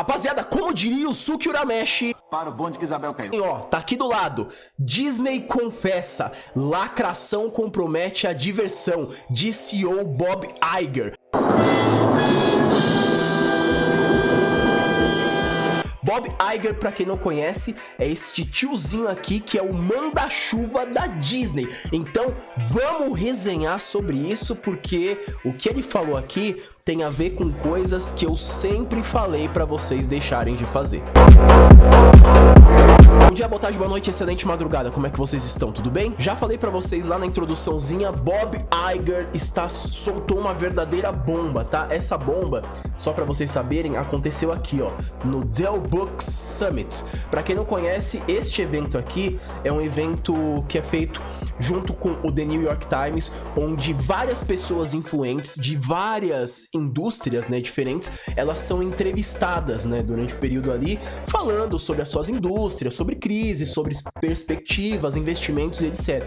Rapaziada, como diria o Suki Urameshi, para o bonde que Isabel caiu. ó, tá aqui do lado. Disney confessa, lacração compromete a diversão, disse o Bob Iger. Bob Iger, pra quem não conhece, é este tiozinho aqui que é o manda-chuva da Disney. Então, vamos resenhar sobre isso, porque o que ele falou aqui tem a ver com coisas que eu sempre falei pra vocês deixarem de fazer. Bom dia, boa tarde, boa noite, excelente madrugada, como é que vocês estão? Tudo bem? Já falei pra vocês lá na introduçãozinha, Bob Iger soltou uma verdadeira bomba, tá? Essa bomba, só pra vocês saberem, aconteceu aqui, ó, no Dell Books Summit. Pra quem não conhece, este evento aqui é um evento que é feito junto com o The New York Times, onde várias pessoas influentes de várias indústrias, né, diferentes, elas são entrevistadas, né, durante o período ali, falando sobre as suas indústrias, sobre crise, sobre perspectivas, investimentos e etc.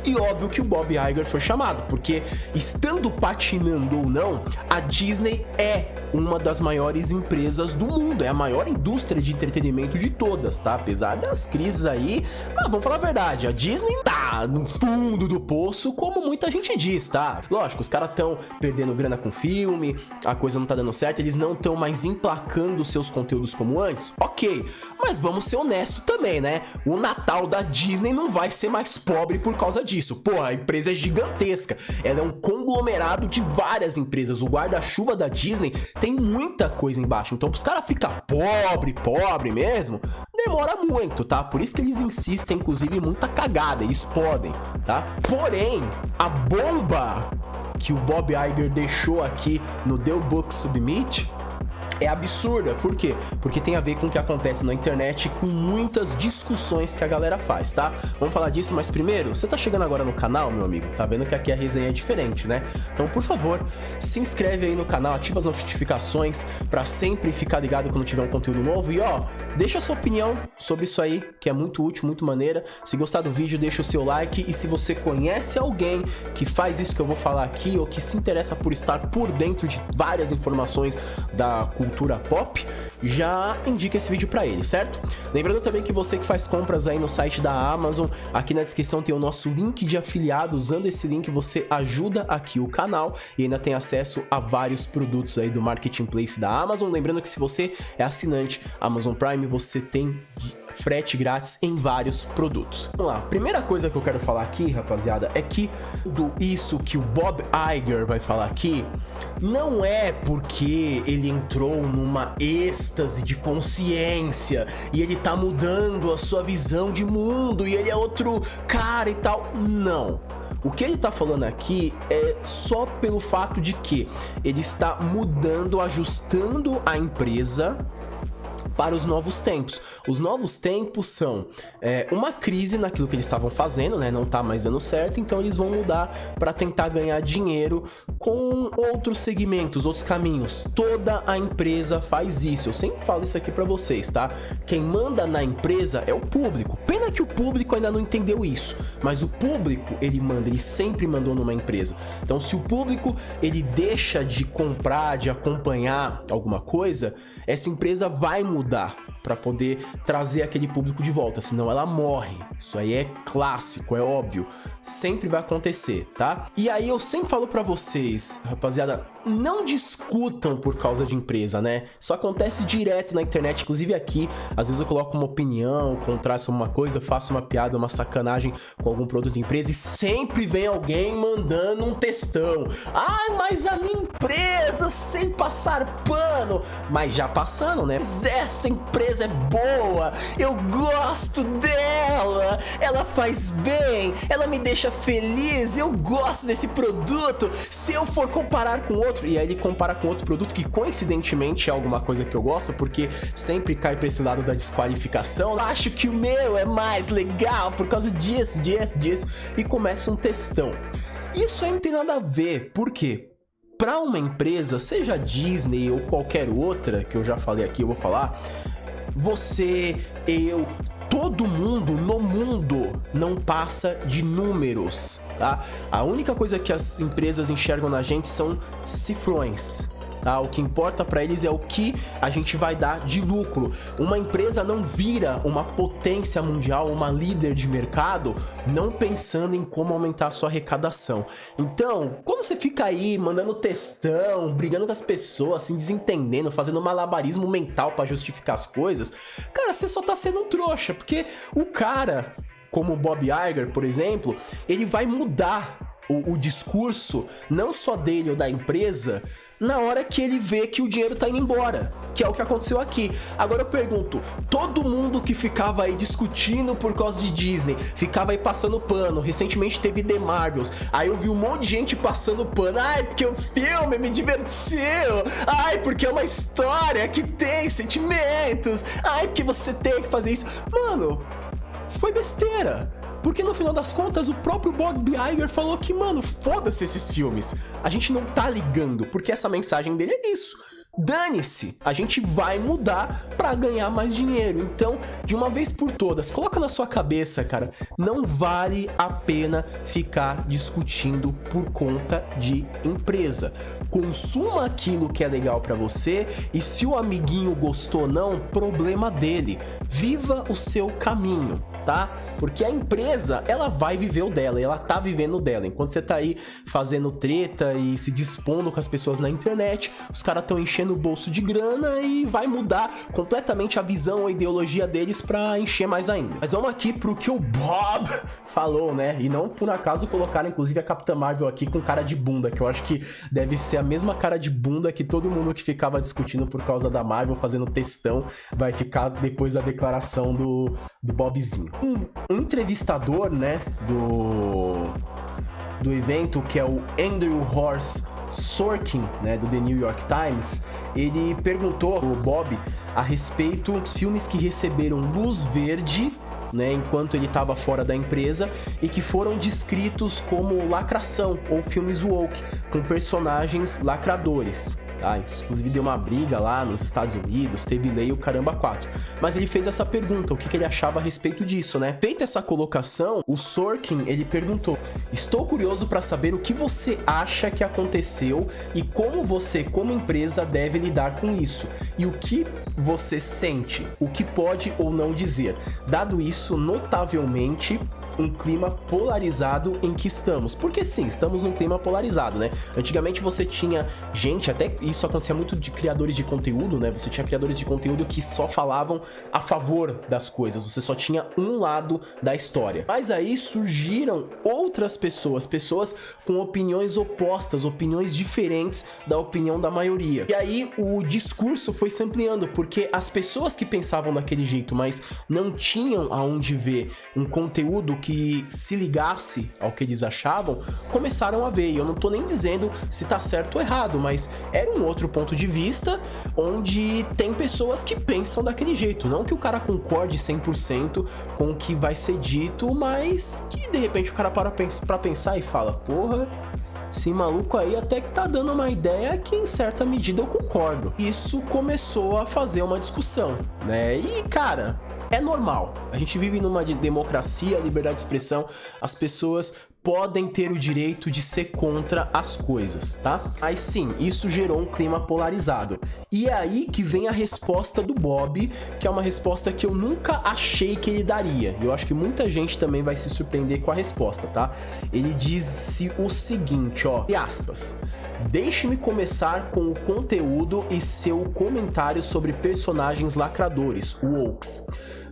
E óbvio que o Bob Iger foi chamado, porque estando patinando ou não, a Disney é uma das maiores empresas do mundo, é a maior indústria de entretenimento de todas, tá? Apesar das crises aí, mas vamos falar a verdade, a Disney tá no fundo do poço, como muita gente diz, tá? Lógico, os caras estão perdendo grana com filme, a coisa não tá dando certo, eles não estão mais emplacando seus conteúdos como antes, ok, mas vamos ser honestos também, né? O Natal da Disney não vai ser mais pobre por causa disso. Porra, a empresa é gigantesca, ela é um conglomerado de várias empresas, o guarda-chuva da Disney tem muita coisa embaixo, então pros caras ficar pobre mesmo, demora muito, tá? Por isso que eles insistem, inclusive, em muita cagada, eles podem, tá? Porém, a bomba que o Bob Iger deixou aqui no The Book Summit é absurda. Por quê? Porque tem a ver com o que acontece na internet, com muitas discussões que a galera faz, tá? Vamos falar disso, mas primeiro, você tá chegando agora no canal, meu amigo? Tá vendo que aqui a resenha é diferente, né? Então, por favor, se inscreve aí no canal, ativa as notificações pra sempre ficar ligado quando tiver um conteúdo novo. E ó, deixa a sua opinião sobre isso aí, que é muito útil, muito maneira. Se gostar do vídeo, deixa o seu like. E se você conhece alguém que faz isso que eu vou falar aqui, ou que se interessa por estar por dentro de várias informações da cultura pop, já indica esse vídeo pra ele, certo? Lembrando também que você que faz compras aí no site da Amazon, aqui na descrição tem o nosso link de afiliado. Usando esse link você ajuda aqui o canal e ainda tem acesso a vários produtos aí do Marketplace da Amazon. Lembrando que se você é assinante Amazon Prime, você tem frete grátis em vários produtos. Vamos lá, primeira coisa que eu quero falar aqui, rapaziada, é que tudo isso que o Bob Iger vai falar aqui não é porque ele entrou numa êxtase de consciência e ele tá mudando a sua visão de mundo e ele é outro cara e tal. Não. O que ele tá falando aqui é só pelo fato de que ele está mudando, ajustando a empresa para os novos tempos. Os novos tempos são uma crise naquilo que eles estavam fazendo, né? Não tá mais dando certo, então eles vão mudar para tentar ganhar dinheiro com outros segmentos, outros caminhos. Toda a empresa faz isso. Eu sempre falo isso aqui para vocês, tá? Quem manda na empresa é o público. Pena que o público ainda não entendeu isso, mas o público, ele manda, ele sempre mandou numa empresa. Então, se o público, ele deixa de comprar, de acompanhar alguma coisa, essa empresa vai mudar para poder trazer aquele público de volta, senão ela morre. Isso aí é clássico, é óbvio, sempre vai acontecer, tá? E aí eu sempre falo para vocês, rapaziada, não discutam por causa de empresa, né? Isso acontece direto na internet, inclusive aqui, às vezes eu coloco uma opinião, contrasto uma coisa, faço uma piada, uma sacanagem com algum produto de empresa e sempre vem alguém mandando um textão. Ai, mas a minha empresa, sem passar pano. Mas já passando, né? Mas esta empresa é boa, eu gosto dela, ela faz bem, ela me deixa feliz, eu gosto desse produto. Se eu for comparar com outro, e aí ele compara com outro produto que coincidentemente é alguma coisa que eu gosto, porque sempre cai pra esse lado da desqualificação, eu acho que o meu é mais legal por causa disso, e começa um textão. Isso aí não tem nada a ver, por quê? Pra uma empresa, seja Disney ou qualquer outra, que eu já falei aqui, eu vou falar, você, eu, todo mundo no mundo não passa de números, tá? A única coisa que as empresas enxergam na gente são cifrões. tá? O que importa para eles é o que a gente vai dar de lucro. Uma empresa não vira uma potência mundial, uma líder de mercado, não pensando em como aumentar a sua arrecadação. Então, quando você fica aí mandando textão, brigando com as pessoas, assim, desentendendo, fazendo malabarismo mental para justificar as coisas, cara, você só tá sendo um trouxa, porque o cara, como o Bob Iger, por exemplo, ele vai mudar o discurso, não só dele ou da empresa, na hora que ele vê que o dinheiro tá indo embora, que é o que aconteceu aqui. Agora eu pergunto, todo mundo que ficava aí discutindo por causa de Disney, ficava aí passando pano, recentemente teve The Marvels, aí eu vi um monte de gente passando pano, ai, porque o filme me divertiu, ai, porque é uma história que tem sentimentos, ai, porque você tem que fazer isso. Mano, foi besteira. Porque no final das contas, o próprio Bob Iger falou que, mano, foda-se esses filmes. A gente não tá ligando, porque essa mensagem dele é isso. Dane-se, a gente vai mudar pra ganhar mais dinheiro. Então, de uma vez por todas, coloca na sua cabeça, cara, não vale a pena ficar discutindo por conta de empresa. Consuma aquilo que é legal pra você e se o amiguinho gostou ou não, problema dele. Viva o seu caminho, tá? Porque a empresa, ela vai viver o dela, ela tá vivendo o dela. Enquanto você tá aí fazendo treta e se dispondo com as pessoas na internet, os caras estão enchendo o bolso de grana e vai mudar completamente a visão ou a ideologia deles pra encher mais ainda. Mas vamos aqui pro que o Bob falou, né? E não por acaso colocaram inclusive a Capitã Marvel aqui com cara de bunda, que eu acho que deve ser a mesma cara de bunda que todo mundo que ficava discutindo por causa da Marvel, fazendo textão, vai ficar depois da declaração do Bobzinho. Um entrevistador, né, do evento, que é o Andrew Horst Sorkin, né, do The New York Times, ele perguntou ao Bob a respeito dos filmes que receberam luz verde, né, enquanto ele estava fora da empresa e que foram descritos como lacração ou filmes woke, com personagens lacradores. Tá? Inclusive deu uma briga lá nos Estados Unidos, teve lei o caramba 4. Mas ele fez essa pergunta, o que ele achava a respeito disso, né? Feita essa colocação, o Sorkin, ele perguntou: estou curioso para saber o que você acha que aconteceu e como você, como empresa, deve lidar com isso. E o que você sente, o que pode ou não dizer. Dado isso, notavelmente, um clima polarizado em que estamos. Porque sim, estamos num clima polarizado, né? Antigamente você tinha gente, até isso acontecia muito de criadores de conteúdo, né? Você tinha criadores de conteúdo que só falavam a favor das coisas, você só tinha um lado da história. Mas aí surgiram outras pessoas com opiniões opostas, opiniões diferentes da opinião da maioria. E aí o discurso foi se ampliando, porque as pessoas que pensavam daquele jeito, mas não tinham aonde ver um conteúdo que se ligasse ao que eles achavam, começaram a ver. E eu não tô nem dizendo se tá certo ou errado, mas era um outro ponto de vista onde tem pessoas que pensam daquele jeito. Não que o cara concorde 100% com o que vai ser dito, mas que de repente o cara para pra pensar e fala: porra, esse maluco aí até que tá dando uma ideia que em certa medida eu concordo. Isso começou a fazer uma discussão, né? E cara, é normal. A gente vive numa democracia, liberdade de expressão, as pessoas podem ter o direito de ser contra as coisas, tá? Mas sim, isso gerou um clima polarizado. E é aí que vem a resposta do Bob, que é uma resposta que eu nunca achei que ele daria. Eu acho que muita gente também vai se surpreender com a resposta, tá? Ele disse o seguinte, ó, e aspas: deixe-me começar com o conteúdo e seu comentário sobre personagens lacradores, wokes.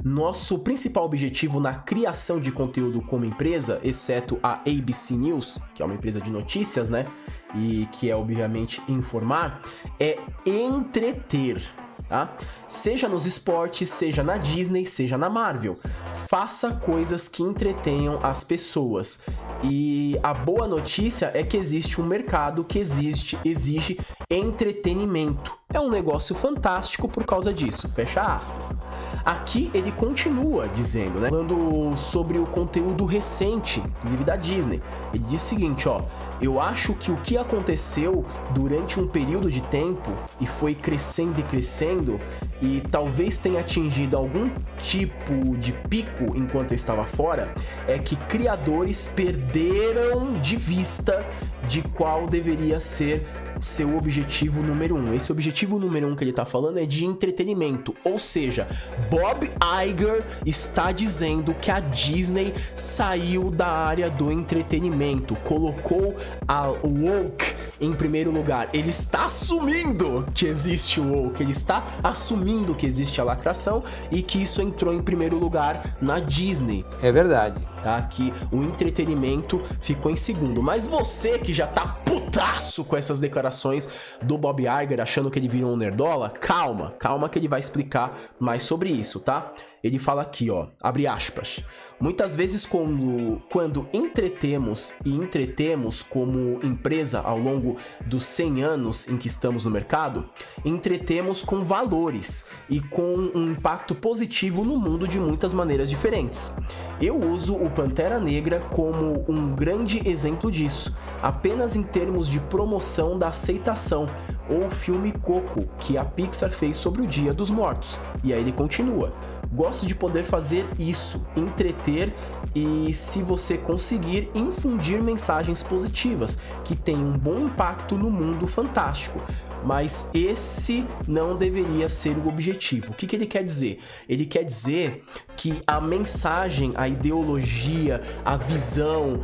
Nosso principal objetivo na criação de conteúdo como empresa, exceto a ABC News, que é uma empresa de notícias, né? E que é obviamente informar, é entreter, tá? Seja nos esportes, seja na Disney, seja na Marvel. Faça coisas que entretenham as pessoas. E a boa notícia é que existe um mercado que exige entretenimento. É um negócio fantástico por causa disso, fecha aspas. Aqui ele continua dizendo, né, falando sobre o conteúdo recente, inclusive da Disney. Ele diz o seguinte, ó: eu acho que o que aconteceu durante um período de tempo e foi crescendo e crescendo e talvez tenha atingido algum tipo de pico enquanto eu estava fora, é que criadores perderam de vista de qual deveria ser seu objetivo número 1. Esse objetivo número 1 que ele tá falando é de entretenimento, ou seja, Bob Iger está dizendo que a Disney saiu da área do entretenimento, colocou a woke em primeiro lugar. Ele está assumindo que existe o woke, ele está assumindo que existe a lacração e que isso entrou em primeiro lugar na Disney. É verdade. Tá? Que o entretenimento ficou em segundo. Mas você que já tá putaço com essas declarações do Bob Iger, achando que ele virou um nerdola, calma que ele vai explicar mais sobre isso, tá? Ele fala aqui, ó, abre aspas. Muitas vezes quando entretemos como empresa ao longo dos 100 anos em que estamos no mercado, entretemos com valores e com um impacto positivo no mundo de muitas maneiras diferentes. Eu uso o Pantera Negra como um grande exemplo disso, apenas em termos de promoção da aceitação, ou o filme Coco, que a Pixar fez sobre o Dia dos Mortos. E aí ele continua. Gosto de poder fazer isso, entreter e, se você conseguir, infundir mensagens positivas que tenham um bom impacto no mundo fantástico. Mas esse não deveria ser o objetivo. O que ele quer dizer? Ele quer dizer que a mensagem, a ideologia, a visão,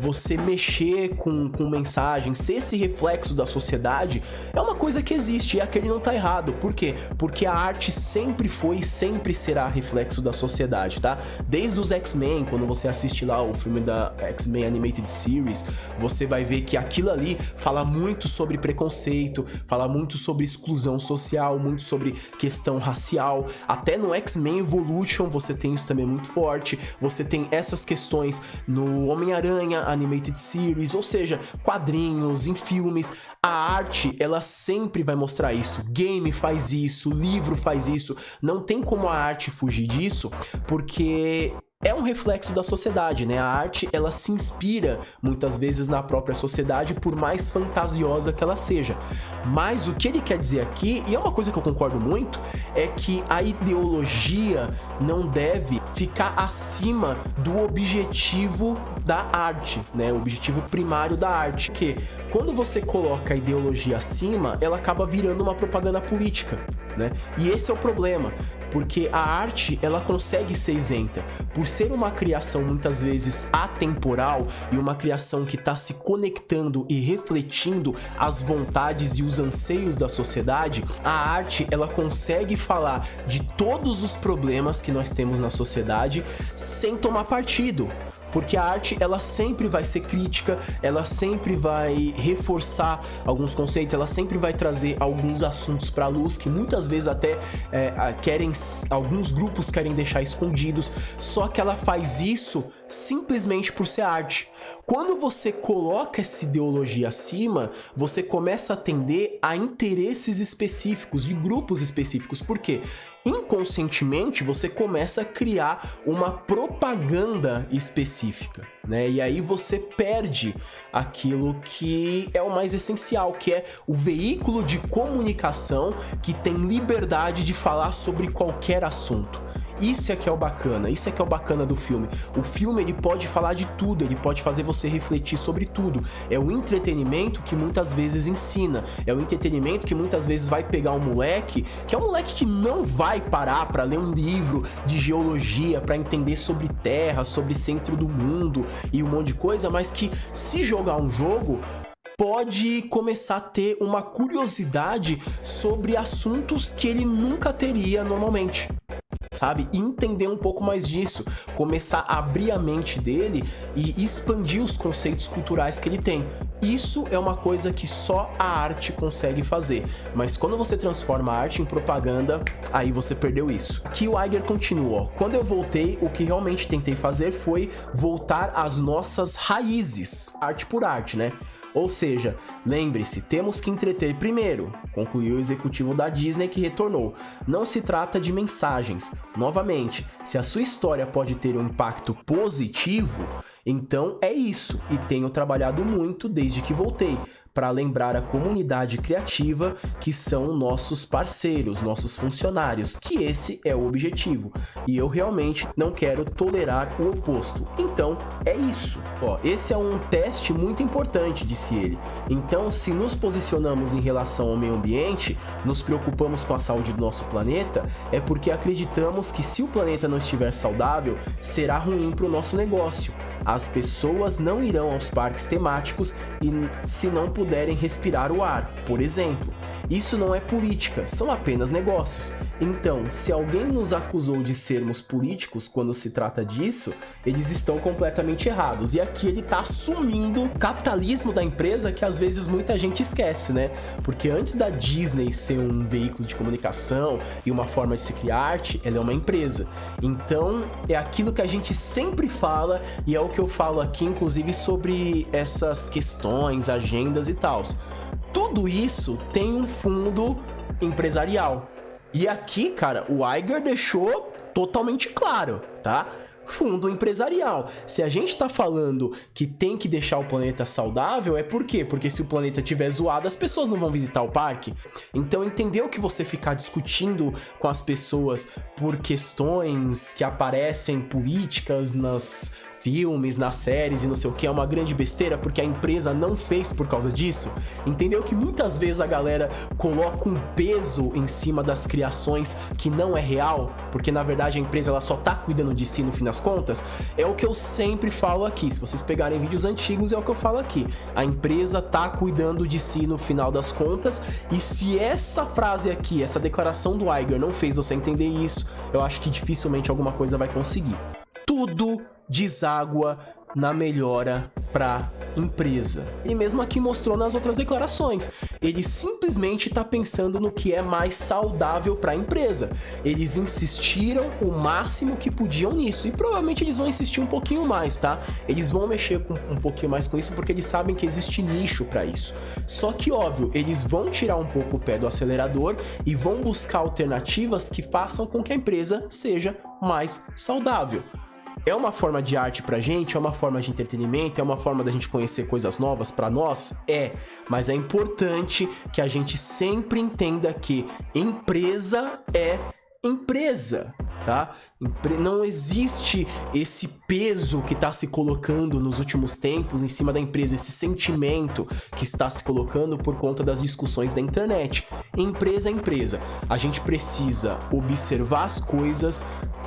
você mexer com mensagem, ser esse reflexo da sociedade, é uma coisa que existe e aquele não tá errado. Por quê? Porque a arte sempre foi e sempre será reflexo da sociedade, tá? Desde os X-Men, quando você assiste lá o filme da X-Men Animated Series, você vai ver que aquilo ali fala muito sobre preconceito, fala muito sobre exclusão social, muito sobre questão racial. Até no X-Men Evolution você tem isso também muito forte. Você tem essas questões no Homem-Aranha Animated Series, ou seja, quadrinhos, em filmes. A arte, ela sempre vai mostrar isso. Game faz isso, livro faz isso. Não tem como a arte fugir disso, porque é um reflexo da sociedade, né? A arte, ela se inspira muitas vezes na própria sociedade, por mais fantasiosa que ela seja. Mas o que ele quer dizer aqui, e é uma coisa que eu concordo muito, é que a ideologia não deve ficar acima do objetivo da arte, né? O objetivo primário da arte. Porque quando você coloca a ideologia acima, ela acaba virando uma propaganda política, né? E esse é o problema. Porque a arte, ela consegue ser isenta. Por ser uma criação muitas vezes atemporal e uma criação que está se conectando e refletindo as vontades e os anseios da sociedade, a arte, ela consegue falar de todos os problemas que nós temos na sociedade sem tomar partido. Porque a arte, ela sempre vai ser crítica, ela sempre vai reforçar alguns conceitos, ela sempre vai trazer alguns assuntos pra luz que muitas vezes até alguns grupos querem deixar escondidos, só que ela faz isso simplesmente por ser arte. Quando você coloca essa ideologia acima, você começa a atender a interesses específicos, de grupos específicos. Por quê? Inconscientemente, você começa a criar uma propaganda específica, né? E aí você perde aquilo que é o mais essencial, que é o veículo de comunicação que tem liberdade de falar sobre qualquer assunto. Isso é que é o bacana, isso é que é o bacana do filme. O filme, ele pode falar de tudo, ele pode fazer você refletir sobre tudo. É o entretenimento que muitas vezes ensina, é o entretenimento que muitas vezes vai pegar um moleque, que é um moleque que não vai parar pra ler um livro de geologia, pra entender sobre terra, sobre centro do mundo e um monte de coisa, mas que, se jogar um jogo, pode começar a ter uma curiosidade sobre assuntos que ele nunca teria normalmente, sabe? E entender um pouco mais disso, começar a abrir a mente dele e expandir os conceitos culturais que ele tem. Isso é uma coisa que só a arte consegue fazer, mas quando você transforma a arte em propaganda, aí você perdeu isso. Aqui o Iger continua, ó. Quando eu voltei, o que realmente tentei fazer foi voltar às nossas raízes, arte por arte, né? Ou seja, lembre-se, temos que entreter primeiro, concluiu o executivo da Disney, que retornou. Não se trata de mensagens. Novamente, se a sua história pode ter um impacto positivo, então é isso, e tenho trabalhado muito desde que voltei, para lembrar a comunidade criativa que são nossos parceiros, nossos funcionários, que esse é o objetivo. E eu realmente não quero tolerar o oposto. Então, é isso. Ó, esse é um teste muito importante, disse ele. Então, se nos posicionamos em relação ao meio ambiente, nos preocupamos com a saúde do nosso planeta, é porque acreditamos que se o planeta não estiver saudável, será ruim para o nosso negócio. As pessoas não irão aos parques temáticos e se não puderem respirar o ar, por exemplo. Isso não é política, são apenas negócios. Então, se alguém nos acusou de sermos políticos quando se trata disso, eles estão completamente errados. E aqui ele está assumindo o capitalismo da empresa, que às vezes muita gente esquece, né? Porque antes da Disney ser um veículo de comunicação e uma forma de se criar arte, ela é uma empresa. Então, é aquilo que a gente sempre fala e é o que eu falo aqui, inclusive, sobre essas questões, agendas e tal. Tudo isso tem um fundo empresarial. E aqui, cara, o Iger deixou totalmente claro, tá? Fundo empresarial. Se a gente tá falando que tem que deixar o planeta saudável, é por quê? Porque se o planeta estiver zoado, as pessoas não vão visitar o parque. Então, entendeu que você ficar discutindo com as pessoas por questões que aparecem políticas nas filmes, nas séries e não sei o que, é uma grande besteira porque a empresa não fez por causa disso? Entendeu que muitas vezes a galera coloca um peso em cima das criações que não é real, porque na verdade a empresa ela só tá cuidando de si no fim das contas? É o que eu sempre falo aqui, se vocês pegarem vídeos antigos é o que eu falo aqui, a empresa tá cuidando de si no final das contas, e se essa frase aqui, essa declaração do Iger não fez você entender isso, eu acho que dificilmente alguma coisa vai conseguir. Tudo deságua na melhora para empresa. E mesmo aqui mostrou nas outras declarações, ele simplesmente está pensando no que é mais saudável para a empresa. Eles insistiram o máximo que podiam nisso e provavelmente eles vão insistir um pouquinho mais, tá? Eles vão mexer um pouquinho mais com isso porque eles sabem que existe nicho para isso. Só que óbvio, eles vão tirar um pouco o pé do acelerador e vão buscar alternativas que façam com que a empresa seja mais saudável. É uma forma de arte pra gente, é uma forma de entretenimento, é uma forma da gente conhecer coisas novas pra nós? É, mas é importante que a gente sempre entenda que empresa é empresa, tá? Não existe esse peso que está se colocando nos últimos tempos em cima da empresa, esse sentimento que está se colocando por conta das discussões da internet. Empresa é empresa. A gente precisa observar as coisas,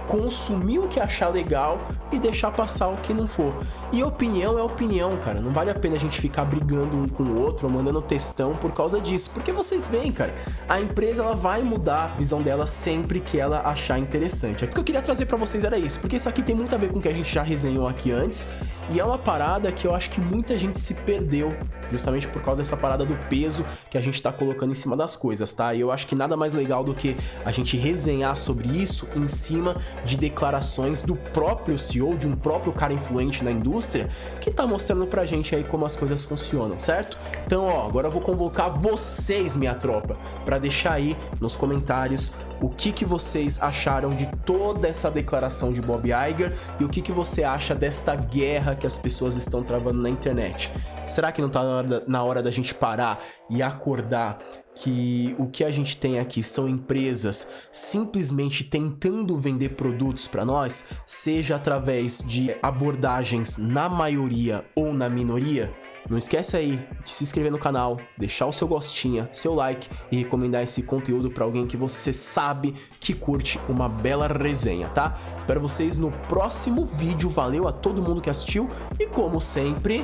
consumir o que achar legal e deixar passar o que não for. E opinião é opinião, cara. Não vale a pena a gente ficar brigando um com o outro, ou mandando textão por causa disso. Porque vocês veem, cara, a empresa ela vai mudar a visão dela sempre que ela achar interessante. O que eu queria trazer pra vocês era isso, porque isso aqui tem muito a ver com o que a gente já resenhou aqui antes, e é uma parada que eu acho que muita gente se perdeu, justamente por causa dessa parada do peso que a gente tá colocando em cima das coisas, tá? E eu acho que nada mais legal do que a gente resenhar sobre isso em cima de declarações do próprio CEO, de um próprio cara influente na indústria, que tá mostrando pra gente aí como as coisas funcionam, certo? Então, ó, agora eu vou convocar vocês, minha tropa, pra deixar aí nos comentários o que vocês acharam de toda essa declaração de Bob Iger e o que você acha desta guerra que as pessoas estão travando na internet. Será que não tá na hora da gente parar e acordar que o que a gente tem aqui são empresas simplesmente tentando vender produtos para nós, seja através de abordagens na maioria ou na minoria? Não esquece aí de se inscrever no canal, deixar o seu gostinho, seu like e recomendar esse conteúdo para alguém que você sabe que curte uma bela resenha, tá? Espero vocês no próximo vídeo. Valeu a todo mundo que assistiu e como sempre,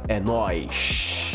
é nóis!